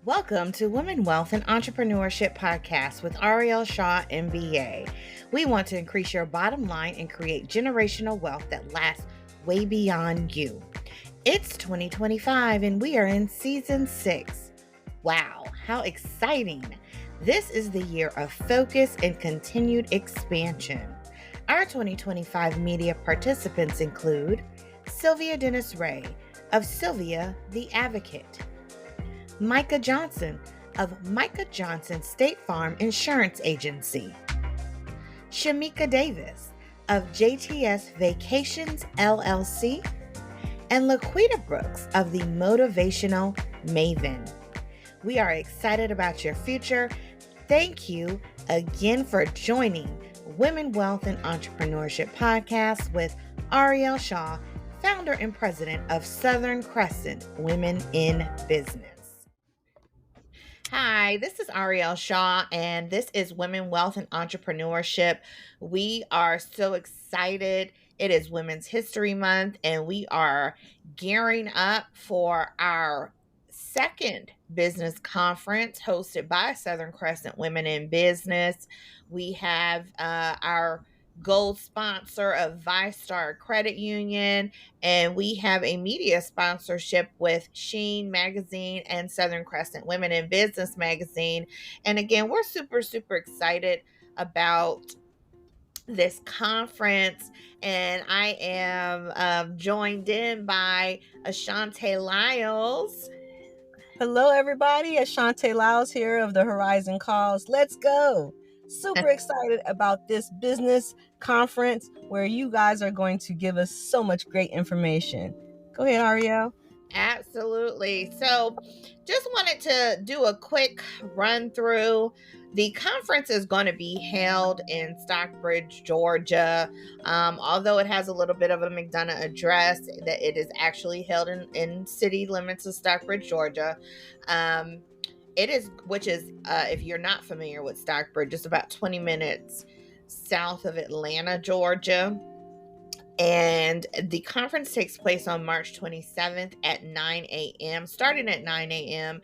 Welcome to Women, Wealth, and Entrepreneurship Podcast with Ariel Shaw, MBA. We want to increase your bottom line and create generational wealth that lasts way beyond you. It's 2025 and we are in season 6. Wow, how exciting! This is the year of focus and continued expansion. Our 2025 media participants include Sylvia Dennis Ray of Sylvia the Advocate, Micah Johnson of Micah Johnson State Farm Insurance Agency, Shamika Davis of JTS Vacations LLC, and Laquita Brooks of the Motivational Maven. We are excited about your future. Thank you again for joining Women, Wealth, and Entrepreneurship Podcast with Ariel Shaw, founder and president of Southern Crescent Women in Business. Hi, this is Ariel Shaw, and this is Women, Wealth, and Entrepreneurship. We are so excited. It is Women's History Month, and we are gearing up for our second business conference hosted by Southern Crescent Women in Business. We have our gold sponsor of ViStar Credit Union, and we have a media sponsorship with Sheen Magazine and Southern Crescent Women in Business Magazine. And again, we're super excited about this conference, and I am joined in by Ashonte Lyles. Hello, everybody. Ashonte Lyles here of the Horizon Calls. Let's go. Super excited about this business conference where you guys are going to give us so much great information. Go ahead, Ariel. Absolutely. So just wanted to do a quick run through. The conference is going to be held in Stockbridge, Georgia. Although it has a little bit of a McDonough address, that it is actually held in city limits of Stockbridge, Georgia. It is, which is, if you're not familiar with Stockbridge, it's about 20 minutes south of Atlanta, Georgia. And the conference takes place on March 27th at 9 a.m., starting at 9 a.m.,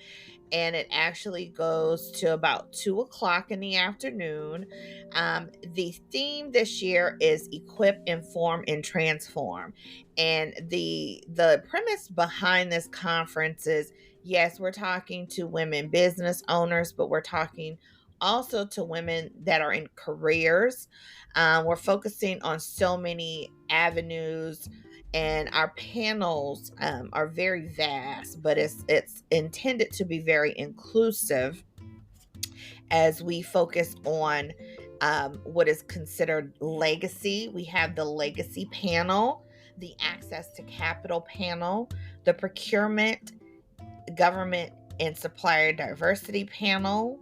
and it actually goes to about 2 o'clock in the afternoon. The theme this year is Equip, Inform, and Transform. And the premise behind this conference is, yes, we're talking to women business owners, but we're talking also to women that are in careers. We're focusing on so many avenues, and our panels are very vast, but it's intended to be very inclusive as we focus on what is considered legacy. We have the legacy panel, the access to capital panel, the procurement, government, and supplier diversity panel,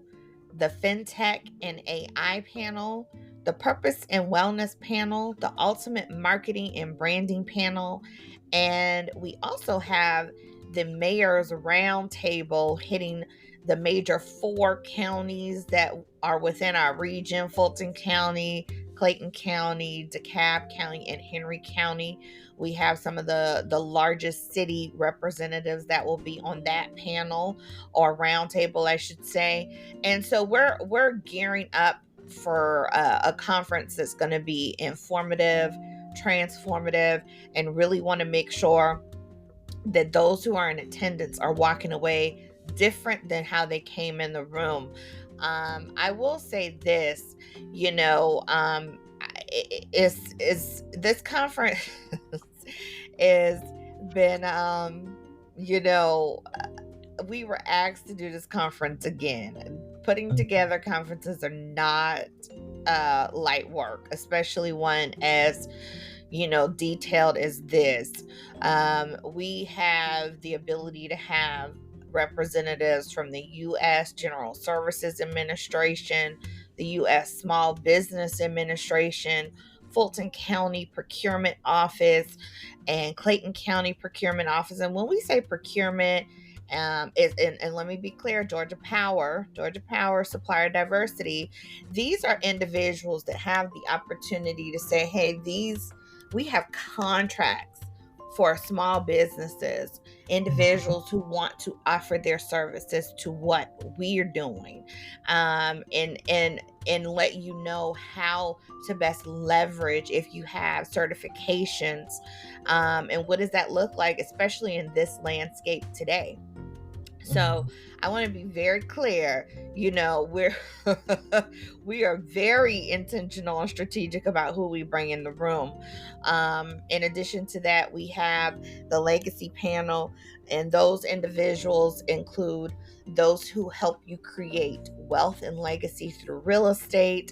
the fintech and AI panel, the purpose and wellness panel, the ultimate marketing and branding panel, and we also have the mayor's roundtable hitting the major 4 counties that are within our region: Fulton County, Clayton County, DeKalb County, and Henry County. We have some of the largest city representatives that will be on that panel, or roundtable, I should say. And so we're gearing up for a conference that's going to be informative, transformative, and really want to make sure that those who are in attendance are walking away different than how they came in the room. I will say this, is this conference is been, we were asked to do this conference again. Putting together conferences are not light work, especially one as detailed as this. We have the ability to have representatives from the U.S. General Services Administration, the U.S. Small Business Administration, Fulton County Procurement Office, and Clayton County Procurement Office. And when we say procurement, and let me be clear, Georgia Power, Supplier Diversity, these are individuals that have the opportunity to say, hey, we have contracts for small businesses, individuals who want to offer their services to what we're doing, and let you know how to best leverage if you have certifications, and what does that look like, especially in this landscape today. So I want to be very clear, we're we are very intentional and strategic about who we bring in the room. In addition to that, we have the legacy panel, and those individuals include those who help you create wealth and legacy through real estate,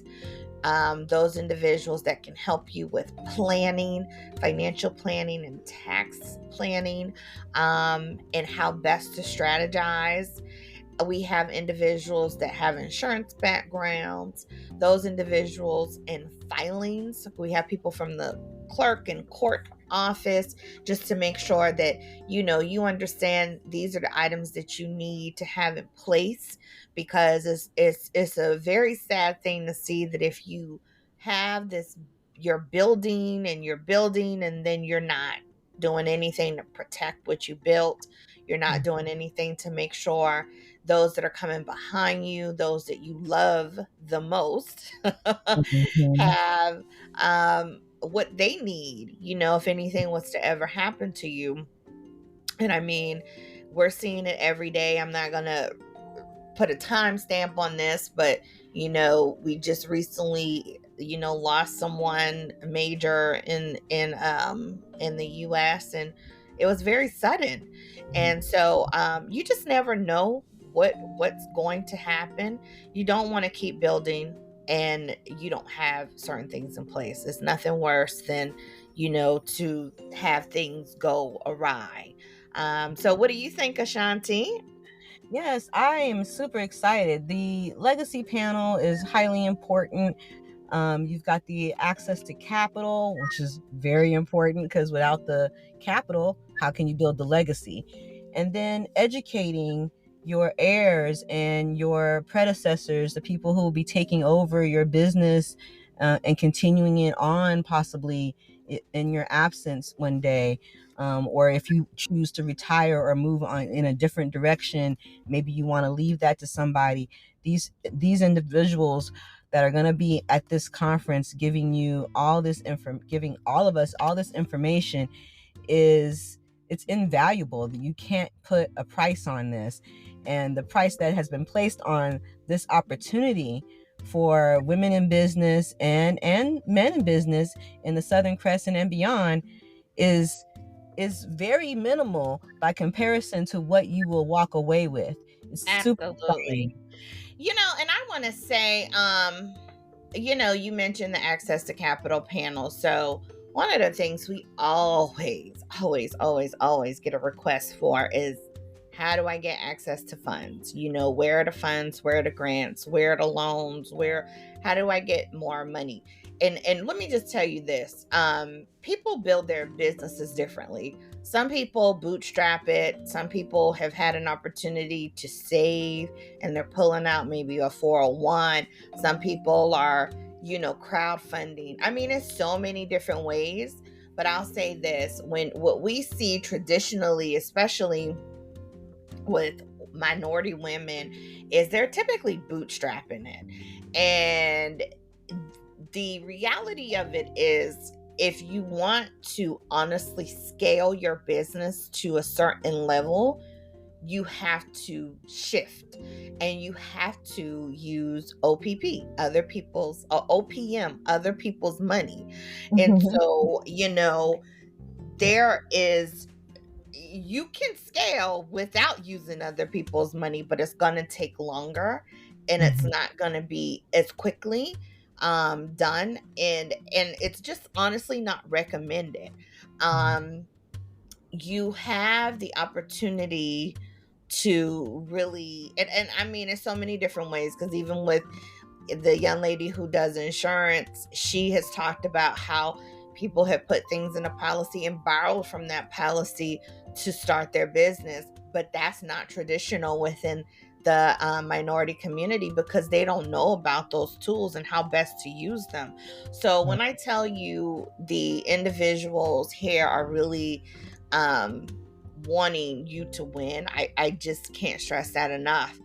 those individuals that can help you with planning, financial planning, and tax planning, and how best to strategize. We have individuals that have insurance backgrounds, those individuals in filings. We have people from the clerk and court office, just to make sure that you understand these are the items that you need to have in place, because it's a very sad thing to see that if you have this, you're building and then you're not doing anything to protect what you built. You're not doing anything to make sure those that are coming behind you, those that you love the most, Mhm. have what they need, if anything was to ever happen to you. And I mean, we're seeing it every day. I'm not going to put a timestamp on this, but we just recently, lost someone major in the US, and it was very sudden. And so you just never know what's going to happen. You don't want to keep building and you don't have certain things in place. It's nothing worse than, to have things go awry. So what do you think, Ashonte? Yes, I am super excited. The legacy panel is highly important. You've got the access to capital, which is very important because without the capital, how can you build the legacy? And then educating your heirs and your predecessors, the people who will be taking over your business and continuing it on possibly in your absence one day. Or if you choose to retire or move on in a different direction, maybe you want to leave that to somebody. These individuals that are going to be at this conference giving you all this giving all of us all this information is it's invaluable. You can't put a price on this, and the price that has been placed on this opportunity for women in business and men in business in the Southern Crescent and beyond is very minimal by comparison to what you will walk away with. It's super Absolutely. exciting. And I want to say, you mentioned the access to capital panel. So one of the things we always get a request for is, how do I get access to funds? Where are the funds? Where are the grants? Where are the loans? How do I get more money? And let me just tell you this. People build their businesses differently. Some people bootstrap it. Some people have had an opportunity to save and they're pulling out maybe a 401. Some people are, crowdfunding. I mean, it's so many different ways. But I'll say this, when what we see traditionally, especially with minority women, is they're typically bootstrapping it. And the reality of it is, if you want to honestly scale your business to a certain level, you have to shift and you have to use OPP, other people's OPM, other people's money. And so, there is, you can scale without using other people's money, but it's going to take longer and it's not going to be as quickly done, and it's just honestly not recommended. You have the opportunity to really, and I mean, in so many different ways, because even with the young lady who does insurance, she has talked about how people have put things in a policy and borrowed from that policy to start their business. But that's not traditional within the minority community, because they don't know about those tools and how best to use them. So when I tell you the individuals here are really wanting you to win. I just can't stress that enough.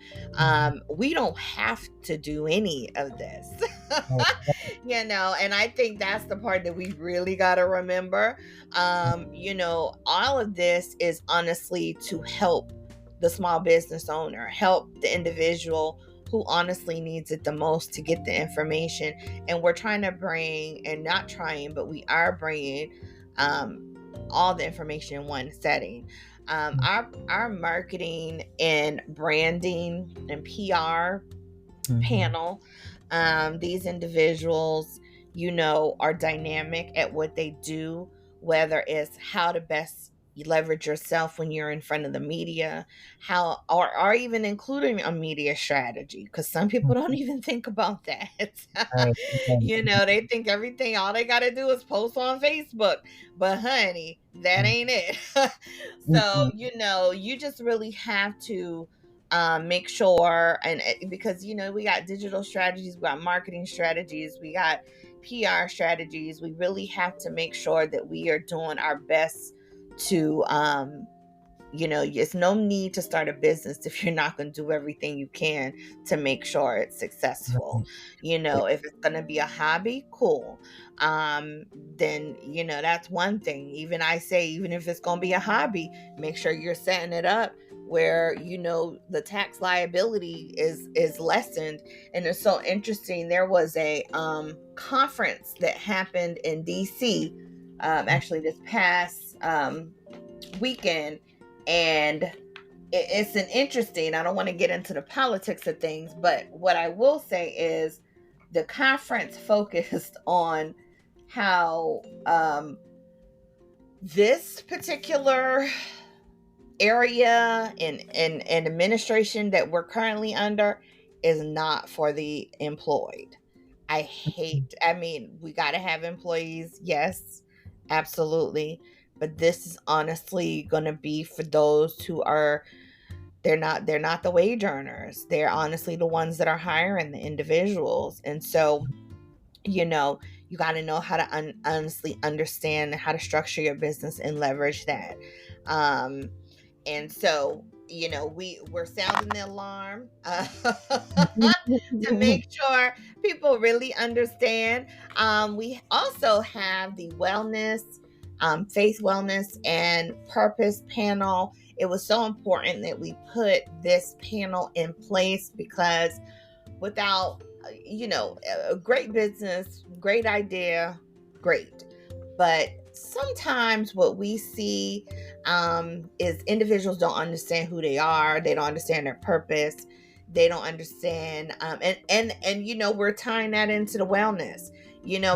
We don't have to do any of this. And I think that's the part that we really got to remember. All of this is honestly to help the small business owner, help the individual who honestly needs it the most to get the information. And we're trying to bring, and not trying, but we are bringing all the information in one setting. Our marketing and branding and PR panel, these individuals, are dynamic at what they do, whether it's how to best leverage yourself when you're in front of the media, how, or even including a media strategy, because some people don't even think about that. Right. They think everything, all they got to do is post on Facebook, but honey, that ain't it. So you just really have to make sure, and because we got digital strategies, we got marketing strategies, we got PR strategies. We really have to make sure that we are doing our best to there's no need to start a business if you're not going to do everything you can to make sure it's successful. If it's going to be a hobby, cool. Then that's one thing. Even I say, even if it's going to be a hobby, make sure you're setting it up where the tax liability is lessened. And it's so interesting, there was a conference that happened in DC actually this past weekend, and it's an interesting, I don't want to get into the politics of things, but what I will say is the conference focused on how this particular area and administration that we're currently under is not for the employed. I mean, we got to have employees, yes, absolutely, but this is honestly going to be for those who are, they're not the wage earners. They're honestly the ones that are hiring the individuals. And so you got to know how to honestly understand how to structure your business and leverage that. And so we're sounding the alarm to make sure people really understand. We also have the wellness, faith, wellness, and purpose panel. It was so important that we put this panel in place because without a great business, great idea, great, but sometimes what we see is individuals don't understand who they are. They don't understand their purpose. They don't understand, and we're tying that into the wellness,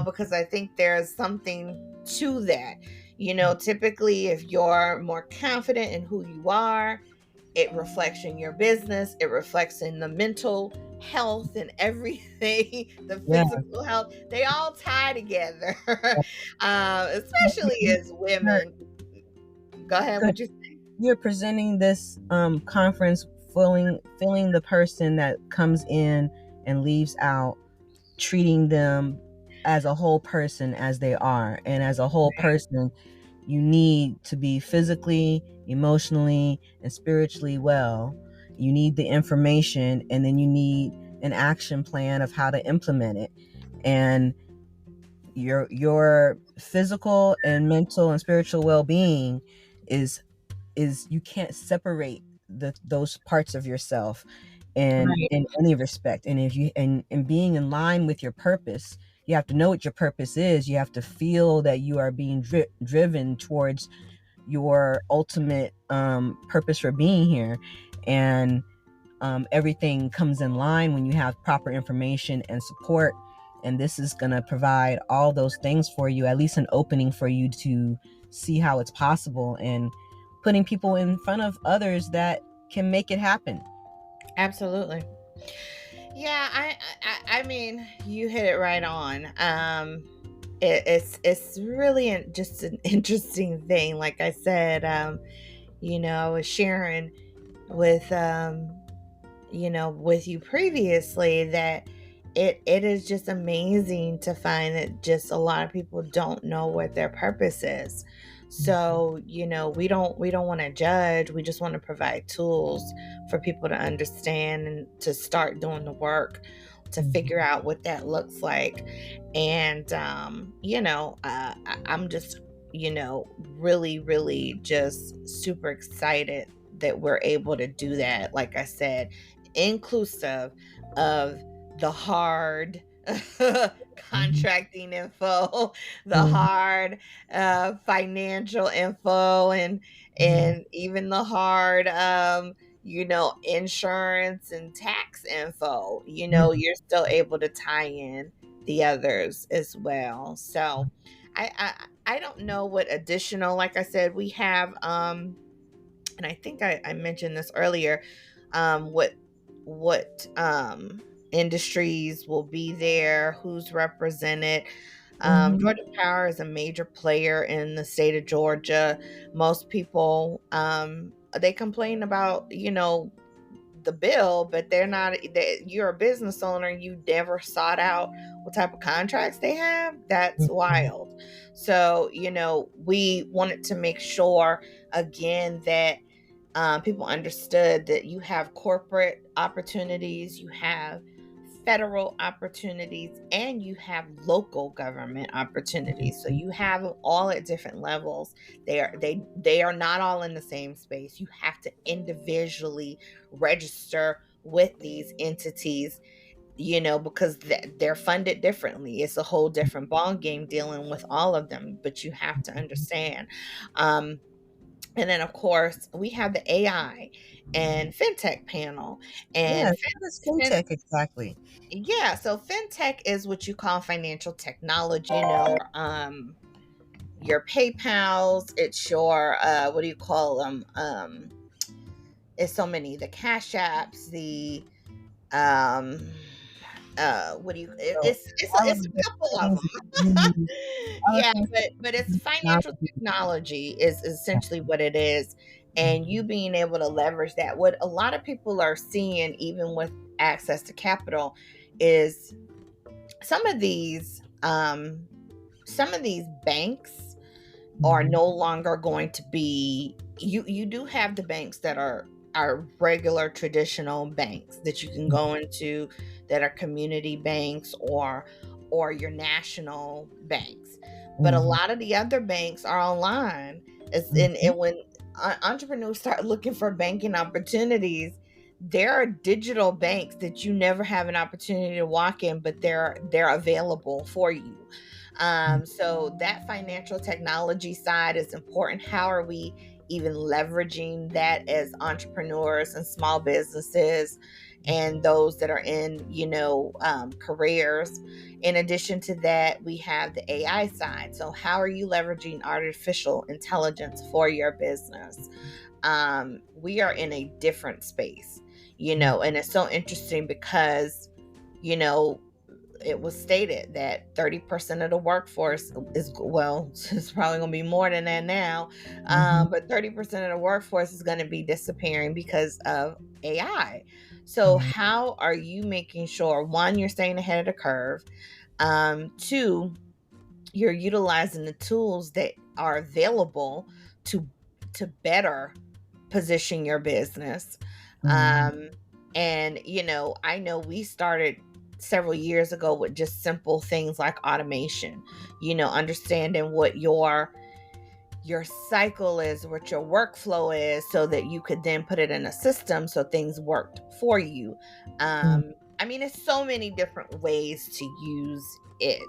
because I think there's something to that. Typically, if you're more confident in who you are, it reflects in your business. It reflects in the mental health and everything, the physical health. They all tie together, especially as women. Go ahead. What you say? You're presenting this conference feeling the person that comes in and leaves out, treating them as a whole person as they are. And as a whole person, you need to be physically, emotionally, and spiritually well. You need the information, and then you need an action plan of how to implement it. And your physical and mental and spiritual well-being is you can't separate those parts of yourself in any respect. And if you and being in line with your purpose, you have to know what your purpose is. You have to feel that you are being driven towards your ultimate purpose for being here. And everything comes in line when you have proper information and support. And this is going to provide all those things for you, at least an opening for you to see how it's possible, and putting people in front of others that can make it happen. Absolutely. Yeah, I mean, you hit it right on. It's really just an interesting thing. Like I said, I was sharing with with you previously that it is just amazing to find that just a lot of people don't know what their purpose is. So, we don't want to judge. We just want to provide tools for people to understand and to start doing the work to figure out what that looks like. And I'm just, really, really just super excited that we're able to do that. Like I said, inclusive of the hard contracting info, the hard financial info, and even the hard insurance and tax info. You're still able to tie in the others as well. So I don't know what additional, like I said, we have and I think I mentioned this earlier, what industries will be there, who's represented. Georgia Power is a major player in the state of Georgia. Most people they complain about the bill, but they're not. You're a business owner, you never sought out what type of contracts they have. That's wild. So we wanted to make sure again that people understood that you have corporate opportunities, you have federal opportunities, and you have local government opportunities. So you have them all at different levels. They are not all in the same space. You have to individually register with these entities, because they're funded differently. It's a whole different ball game dealing with all of them, but you have to understand. And then, of course, we have the AI and fintech panel. Yes, And what is fin- fintech exactly? yeah, so fintech is what you call financial technology. Your PayPal's, it's your what do you call them? It's so many. The Cash Apps, the um, what do you? So It's a all of the couple of things them. that you use, all the Yeah, things but it's that financial technology. technology is essentially what it is, and you being able to leverage that. What a lot of people are seeing, even with access to capital, is some of these banks are no longer going to be. You do have the banks that are regular traditional banks that you can go into, that are community banks or your national banks, but a lot of the other banks are online. And when entrepreneurs start looking for banking opportunities, there are digital banks that you never have an opportunity to walk in, but they're available for you. So that financial technology side is important. How are we even leveraging that as entrepreneurs and small businesses and those that are in, careers? In addition to that, we have the AI side. So how are you leveraging artificial intelligence for your business? We are in a different space, and it's so interesting because, you know, it was stated that 30% of the workforce is, well, it's probably going to be more than that now, but 30% of the workforce is going to be disappearing because of AI. So how are you making sure, one, you're staying ahead of the curve, two, you're utilizing the tools that are available to better position your business? um and I know we started several years ago with just simple things like automation, understanding what your cycle is, what your workflow is, so that you could then put it in a system so things worked for you. I mean, it's so many different ways to use it.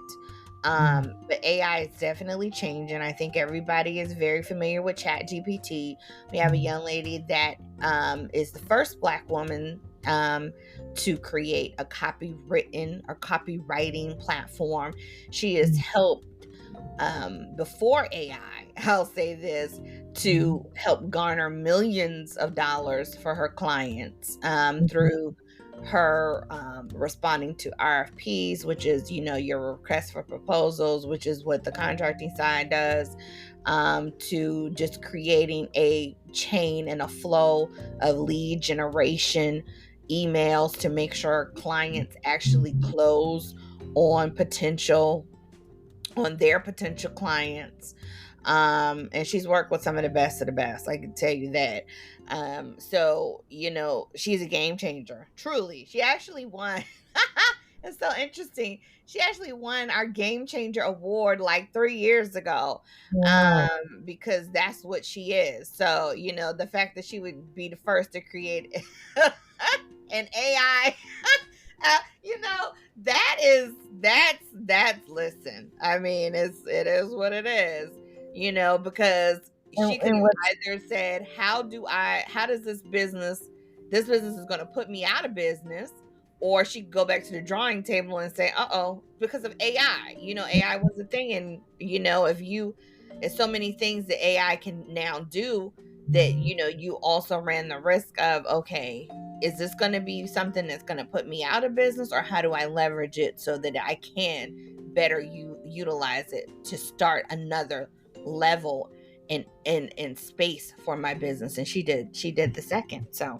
But AI is definitely changing. I think everybody is very familiar with Chat GPT. We have a young lady that is the first Black woman to create a copywritten or copywriting platform. She has helped, before AI, I'll say this, to help garner millions of dollars for her clients through her responding to RFPs, which is, your request for proposals, which is what the contracting side does, to just creating a chain and a flow of lead generation emails to make sure clients actually close on their potential clients. And she's worked with some of the best of the best, I can tell you that. So she's a game changer, truly. She actually won. It's so interesting. She actually won our game changer award like 3 years ago, Wow. because that's what she is. So the fact that she would be the first to create an AI, that's listen. I mean, it is what it is, because she could And have what's either said, how does this business is going to put me out of business, or she could go back to the drawing table and say, uh-oh, because of AI. AI was a thing, and it's so many things that AI can now do that you also ran the risk of, okay, is this going to be something that's going to put me out of business, or how do I leverage it so that I can better utilize it to start another level in space for my business? And she did the second. So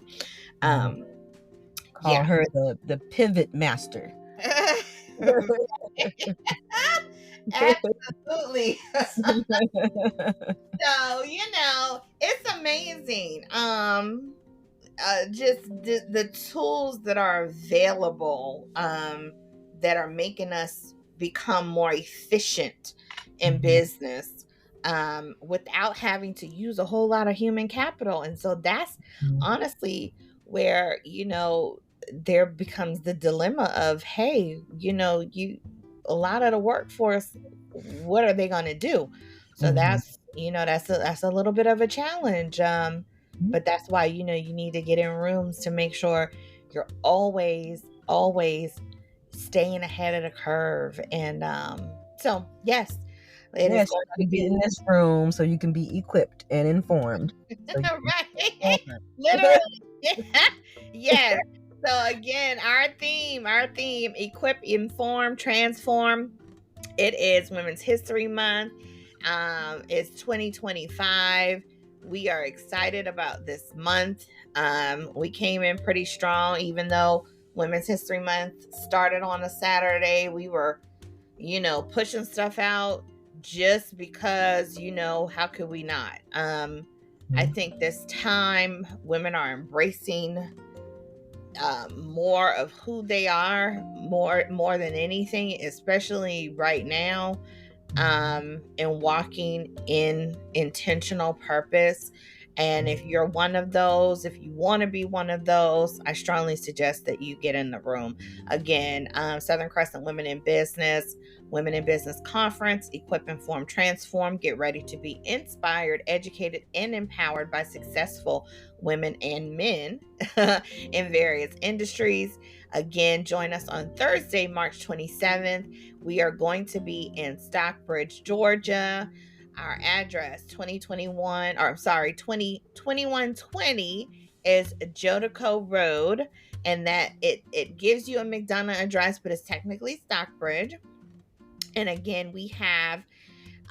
call yeah. her the pivot master. Absolutely. So it's amazing. Just the tools that are available, that are making us become more efficient in business, without having to use a whole lot of human capital. And so that's honestly where there becomes the dilemma of, hey, a lot of the workforce, what are they going to do? So that's a little bit of a challenge. But that's why you need to get in rooms to make sure you're always staying ahead of the curve. And so yes, it is Yes, going you to gotta get in be this room so you can be equipped and informed. So you right. can Literally. Yes. So again, our theme, equip, inform, transform. It is Women's History Month. It's 2025. We are excited about this month. We came in pretty strong, even though Women's History Month started on a Saturday. We were, pushing stuff out just because, how could we not? I think this time women are embracing more of who they are, more than anything, especially right now, and walking in intentional purpose. And if you're one of those, if you want to be one of those, I strongly suggest that you get in the room. Again, Southern Crescent Women in Business Conference, Equip, Inform, Transform. Get ready to be inspired, educated, and empowered by successful women and men in various industries. Again, join us on Thursday, March 27th. We are going to be in Stockbridge, Georgia. Our address 2120 is Jodico Road, and that it gives you a McDonough address, but it's technically Stockbridge. And again, we have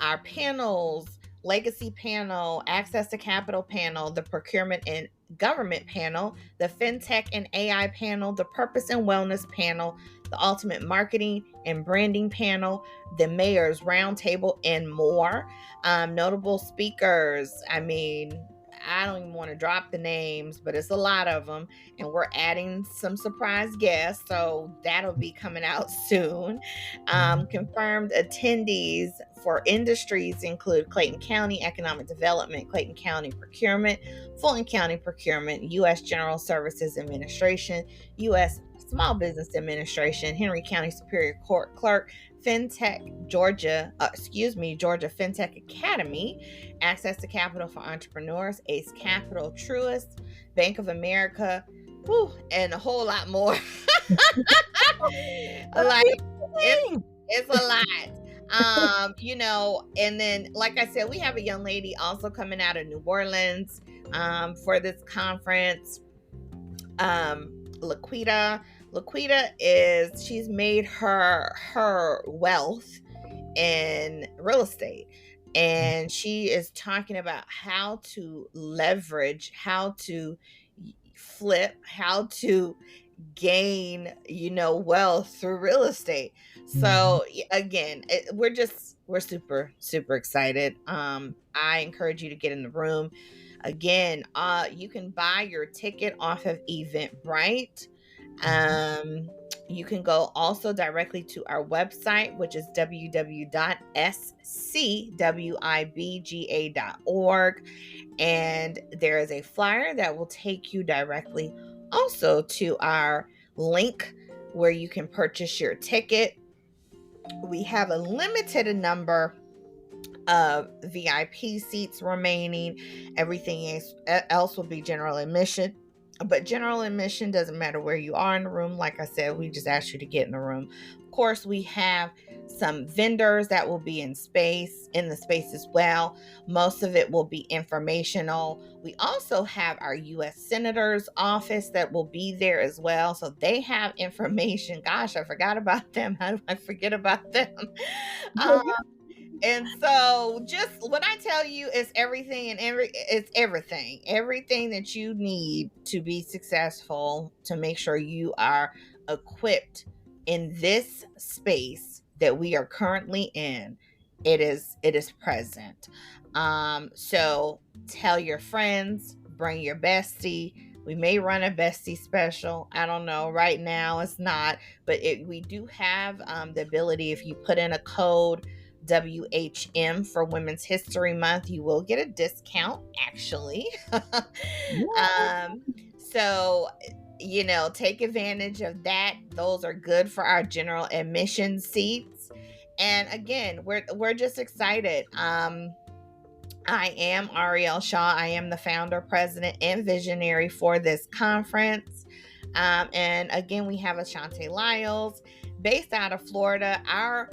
our panels: legacy panel, access to capital panel, the procurement and government panel, the fintech and AI panel, the purpose and wellness panel, the ultimate marketing and branding panel, the mayor's roundtable, and more. Notable speakers, I mean, I don't even want to drop the names, but it's a lot of them. And we're adding some surprise guests, so that'll be coming out soon. Confirmed attendees for industries include Clayton County Economic Development, Clayton County Procurement, Fulton County Procurement, U.S. General Services Administration, U.S. Small Business Administration, Henry County Superior Court Clerk, Georgia Fintech Academy, Access to Capital for Entrepreneurs, Ace Capital, Truist, Bank of America, and a whole lot more. Like, it's a lot. And then, like I said, we have a young lady also coming out of New Orleans for this conference. Laquita she's made her wealth in real estate, and she is talking about how to leverage, how to flip, how to gain wealth through real estate. So again, we're we're super, super excited. I encourage you to get in the room. Again, you can buy your ticket off of Eventbrite. You can go also directly to our website, which is www.scwibga.org. And there is a flyer that will take you directly also to our link where you can purchase your ticket. We have a limited number of VIP seats remaining. Everything else will be general admission. But general admission doesn't matter where you are in the room. Like I said, we just ask you to get in the room. Of course, we have some vendors that will be in the space as well. Most of it will be informational. We also have our U.S. Senator's office that will be there as well. So they have information. Gosh, I forgot about them. How do I forget about them? And so just when I tell you it's everything and it's everything that you need to be successful, to make sure you are equipped in this space that we are currently in. It is present. So tell your friends, bring your bestie. We may run a bestie special. I don't know. Right now it's not, but we do have the ability, if you put in a code WHM for Women's History Month, you will get a discount actually. So take advantage of that. Those are good for our general admission seats. And again, we're just excited. I am Ariel Shaw. I am the founder, president, and visionary for this conference. And again, we have Ashonte Lyles based out of Florida. Our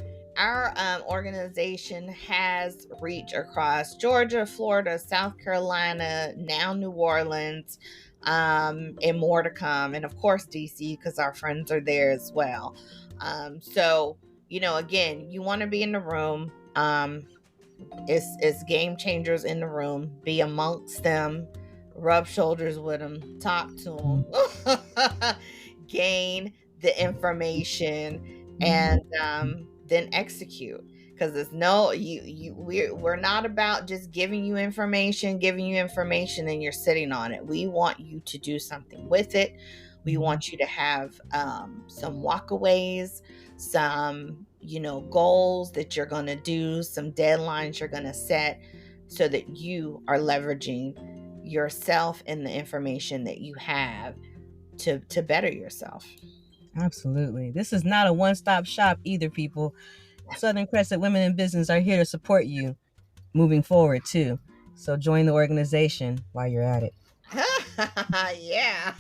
organization has reach across Georgia, Florida, South Carolina, now New Orleans, and more to come. And of course, DC, because our friends are there as well. So, again, you want to be in the room. It's game changers in the room. Be amongst them, rub shoulders with them, talk to them, gain the information, and then execute. Because there's we're not about just giving you information and you're sitting on it. We want you to do something with it. We want you to have some walkaways, some goals that you're going to do, some deadlines you're going to set, so that you are leveraging yourself and the information that you have to better yourself. Absolutely. This is not a one-stop shop either, people. Southern Crescent Women in Business are here to support you moving forward too. So join the organization while you're at it. Yeah.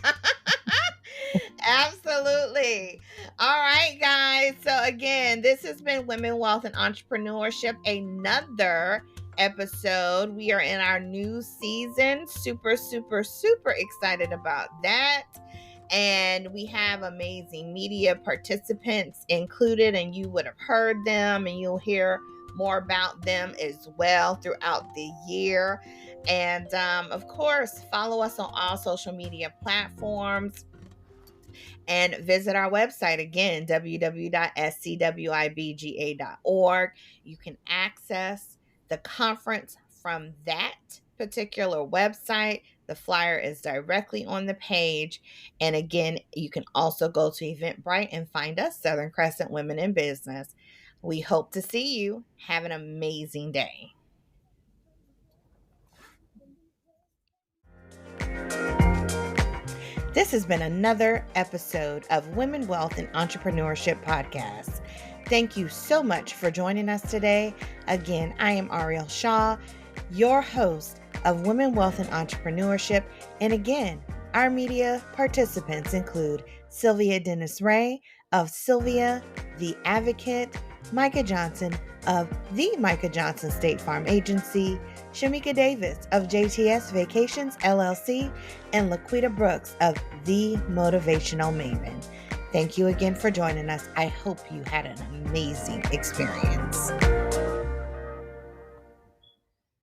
Absolutely. All right, guys. So again, this has been Women, Wealth, and Entrepreneurship, another episode. We are in our new season. Super, super, super excited about that. And we have amazing media participants included, and you would have heard them, and you'll hear more about them as well throughout the year. And of course, follow us on all social media platforms. And visit our website again, www.scwibga.org. You can access the conference from that particular website. The flyer is directly on the page. And again, you can also go to Eventbrite and find us, Southern Crescent Women in Business. We hope to see you. Have an amazing day. This has been another episode of Women, Wealth, and Entrepreneurship Podcast. Thank you so much for joining us today. Again, I am Ariel Shaw, your host of Women, Wealth, and Entrepreneurship. And again, our media participants include Sylvia Dennis Ray of Sylvia the Advocate, Micah Johnson of the Micah Johnson State Farm Agency, Shamika Davis of JTS Vacations LLC, and Laquita Brooks of The Motivational Maven. Thank you again for joining us. I hope you had an amazing experience.